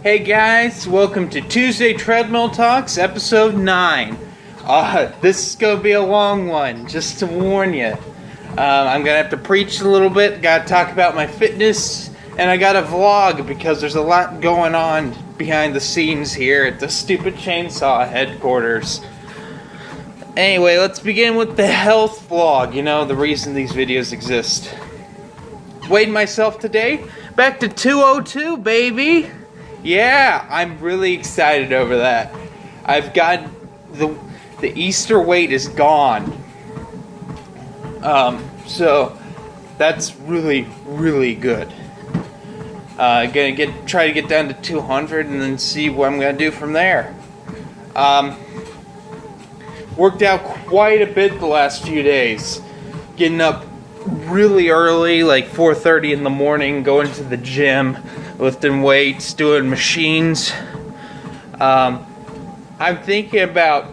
Hey guys, welcome to Tuesday Treadmill Talks, episode 9. This is going to be a long one, just to warn you. I'm going to have to preach a little bit, got to talk about my fitness, and I got to vlog because there's a lot going on behind the scenes here at the stupid chainsaw headquarters. Anyway, let's begin with the health vlog, the reason these videos exist. Weighed myself today, back to 202, baby! Yeah, I'm really excited over that. I've got the Easter weight is gone. So that's really, really good. Gonna try to get down to 200 and then see what I'm gonna do from there. Worked out quite a bit the last few days. Getting up really early, like 4:30 in the morning, going to the gym, lifting weights, doing machines. I'm thinking about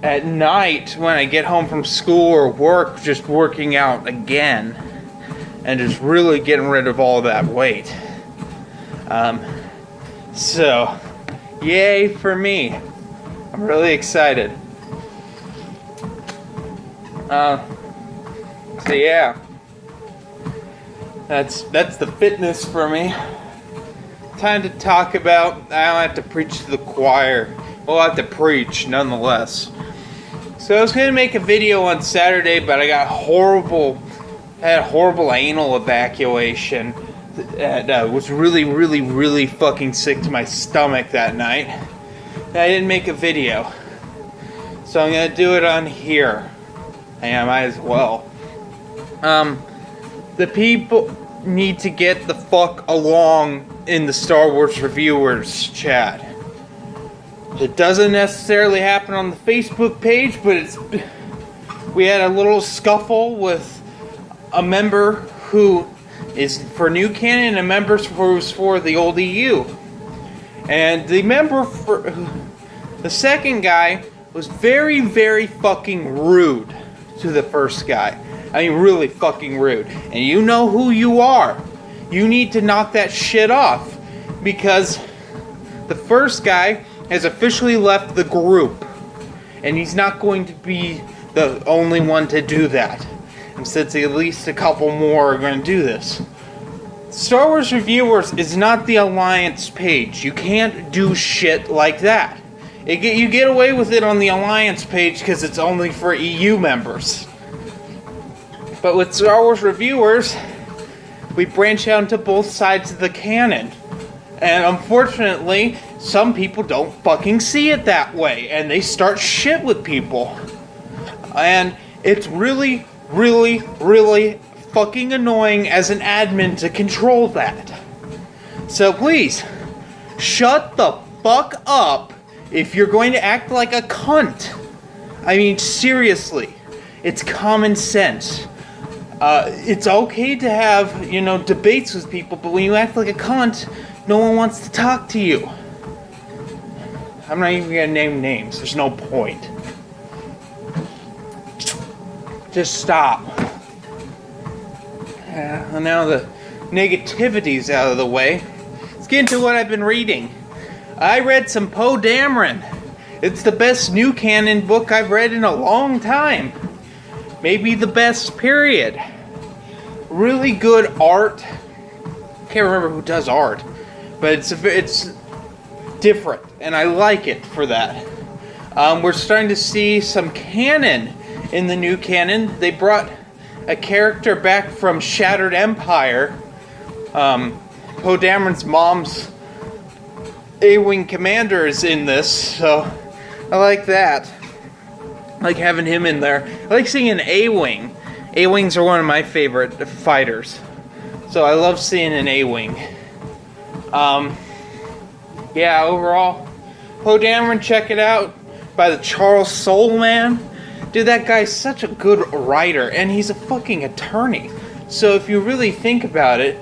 at night when I get home from school or work, just working out again and just really getting rid of all that weight. So yay for me. I'm really excited. So yeah, that's the fitness for me. Time to talk about, I don't have to preach to the choir. Well, I have to preach nonetheless. So I was going to make a video on Saturday, but I got horrible anal evacuation. And was really fucking sick to my stomach that night. And I didn't make a video. So I'm going to do it on here. And I might as well. The people need to get the fuck along in the Star Wars reviewers chat. It doesn't necessarily happen on the Facebook page, but we had a little scuffle with a member who is for new canon and a member who's for the old EU. And the member for the second guy was very fucking rude to the first guy. I mean, really fucking rude. And you know who you are. You need to knock that shit off. Because the first guy has officially left the group. And he's not going to be the only one to do that. And since at least a couple more are going to do this. Star Wars Reviewers is not the Alliance page. You can't do shit like that. You get away with it on the Alliance page because it's only for EU members. But with Star Wars Reviewers, we branch out into both sides of the canon. And unfortunately, some people don't fucking see it that way. And they start shit with people. And it's really fucking annoying as an admin to control that. So please, shut the fuck up if you're going to act like a cunt. I mean, seriously. It's common sense. It's okay to have, debates with people, but when you act like a cunt, no one wants to talk to you. I'm not even gonna name names. There's no point. Just stop. Now the negativity's out of the way. Let's get into what I've been reading. I read some Poe Dameron. It's the best new canon book I've read in a long time. Maybe the best, period. Really good art. Can't remember who does art, but it's different, and I like it for that. We're starting to see some canon in the new canon. They brought a character back from Shattered Empire. Poe Dameron's mom's A-Wing commander is in this, so I like that. I like having him in there. I like seeing an A-Wing. A-Wings are one of my favorite fighters. So I love seeing an A-Wing. Yeah, overall, Poe Dameron, check it out. By the Charles Soule Man. Dude, that guy's such a good writer. And he's a fucking attorney. So if you really think about it,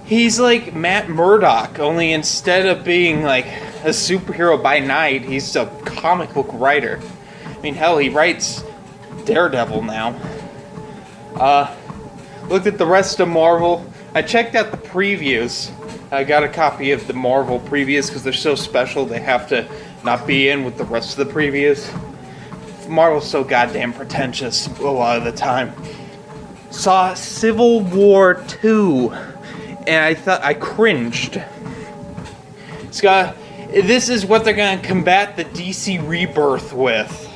he's like Matt Murdock. Only instead of being like a superhero by night, he's a comic book writer. I mean, hell, he writes Daredevil now. Looked at the rest of Marvel. I checked out the previews. I got a copy of the Marvel previews because they're so special they have to not be in with the rest of the previews. Marvel's so goddamn pretentious a lot of the time. Saw Civil War 2, and I cringed. This is what they're gonna combat the DC Rebirth with.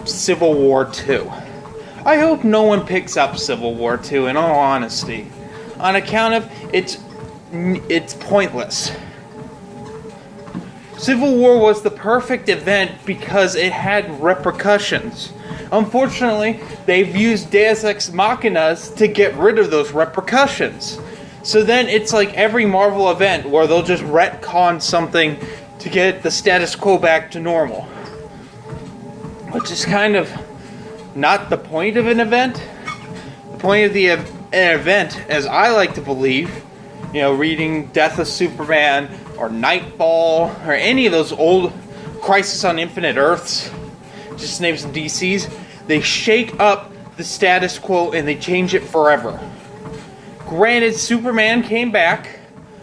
Civil War 2. I hope no one picks up Civil War 2, in all honesty. On account of it's pointless. Civil War was the perfect event because it had repercussions. Unfortunately, they've used Deus Ex Machinas to get rid of those repercussions. So then it's like every Marvel event where they'll just retcon something to get the status quo back to normal. Which is kind of not the point of an event. The point of an event, as I like to believe, reading Death of Superman, or Nightfall, or any of those old Crisis on Infinite Earths, just name some DCs, they shake up the status quo and they change it forever. Granted, Superman came back.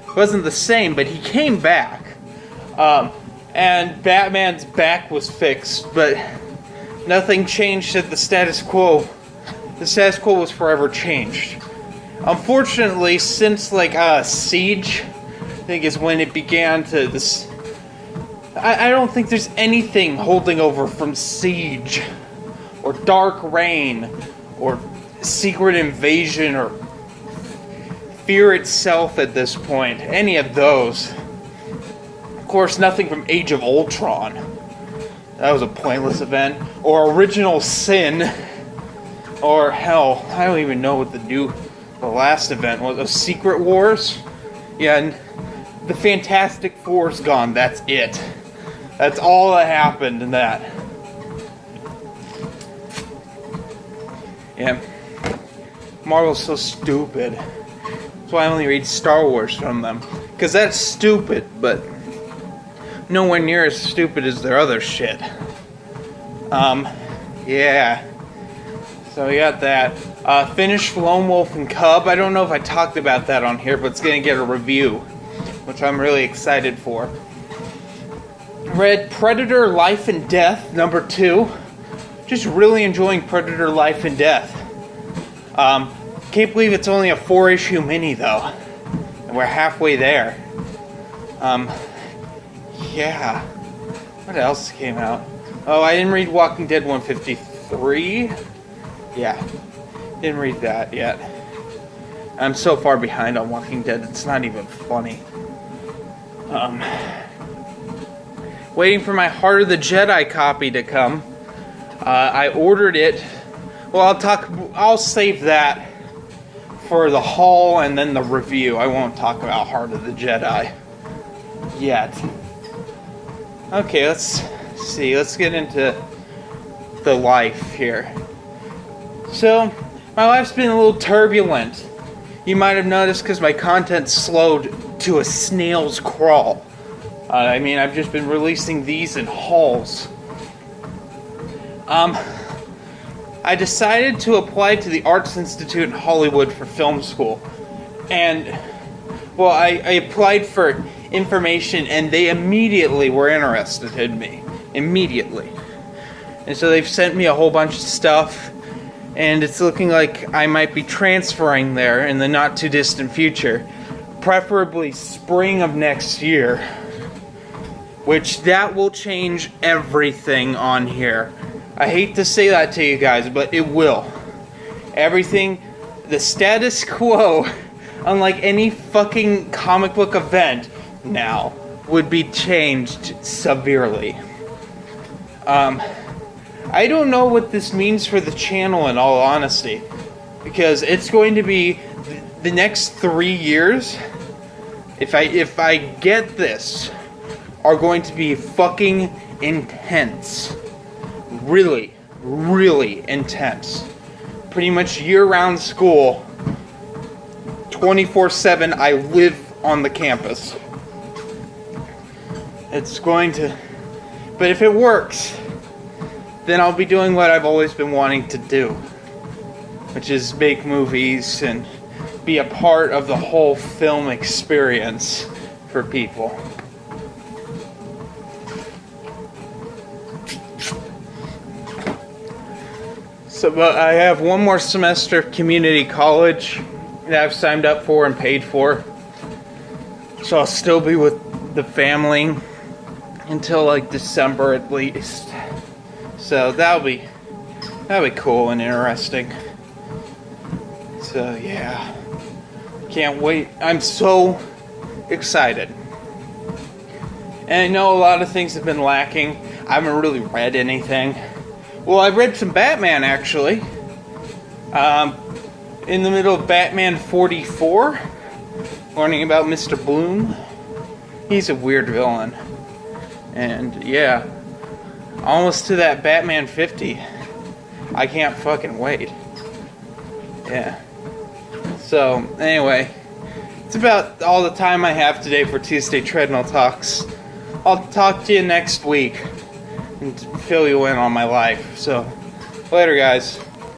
It wasn't the same, but he came back. And Batman's back was fixed, but nothing changed at the status quo. The status quo was forever changed. Unfortunately, since Siege, I think is when it began to this. I don't think there's anything holding over from Siege, or Dark Reign, or Secret Invasion, or Fear itself at this point. Any of those. Of course, nothing from Age of Ultron. That was a pointless event. Or Original Sin. Or hell, I don't even know what the last event was. Of Secret Wars? Yeah, and the Fantastic Four's gone. That's it. That's all that happened in that. Yeah. Marvel's so stupid. That's why I only read Star Wars from them. Because that's stupid, but nowhere near as stupid as their other shit. Yeah. So we got that. Finished Lone Wolf and Cub. I don't know if I talked about that on here, but it's going to get a review, which I'm really excited for. Read Predator Life and Death, number 2. Just really enjoying Predator Life and Death. Can't believe it's only a 4-issue mini, though. And we're halfway there. Yeah. What else came out? Oh, I didn't read Walking Dead 153. Yeah. Didn't read that yet. I'm so far behind on Walking Dead, it's not even funny. Waiting for my Heart of the Jedi copy to come. I ordered it. Well, I'll save that for the haul and then the review. I won't talk about Heart of the Jedi yet. Okay, let's see. Let's get into the life here. So, my life's been a little turbulent. You might have noticed because my content slowed to a snail's crawl. I've just been releasing these in hauls. I decided to apply to the Arts Institute in Hollywood for film school. And, well, I applied for information and they immediately were interested in me. Immediately. And so they've sent me a whole bunch of stuff. And it's looking like I might be transferring there in the not too distant future. Preferably spring of next year. Which that will change everything on here. I hate to say that to you guys, but it will. Everything, the status quo, unlike any fucking comic book event now, would be changed severely. I don't know what this means for the channel in all honesty. Because it's going to be the next 3 years, if I get this, are going to be fucking intense. Really, really intense. Pretty much year-round school. 24/7, I live on the campus. It's going to... But if it works, then I'll be doing what I've always been wanting to do. Which is make movies and be a part of the whole film experience for people. So, but I have one more semester of community college that I've signed up for and paid for. So I'll still be with the family until like December at least. So that'll be cool and interesting. So yeah, can't wait. I'm so excited. And I know a lot of things have been lacking. I haven't really read anything. Well, I read some Batman actually. In the middle of Batman 44, learning about Mr. Bloom. He's a weird villain. And yeah, almost to that Batman 50. I can't fucking wait. Yeah. So, anyway, it's about all the time I have today for Tuesday Treadmill Talks. I'll talk to you next week and fill you in on my life. So, later, guys.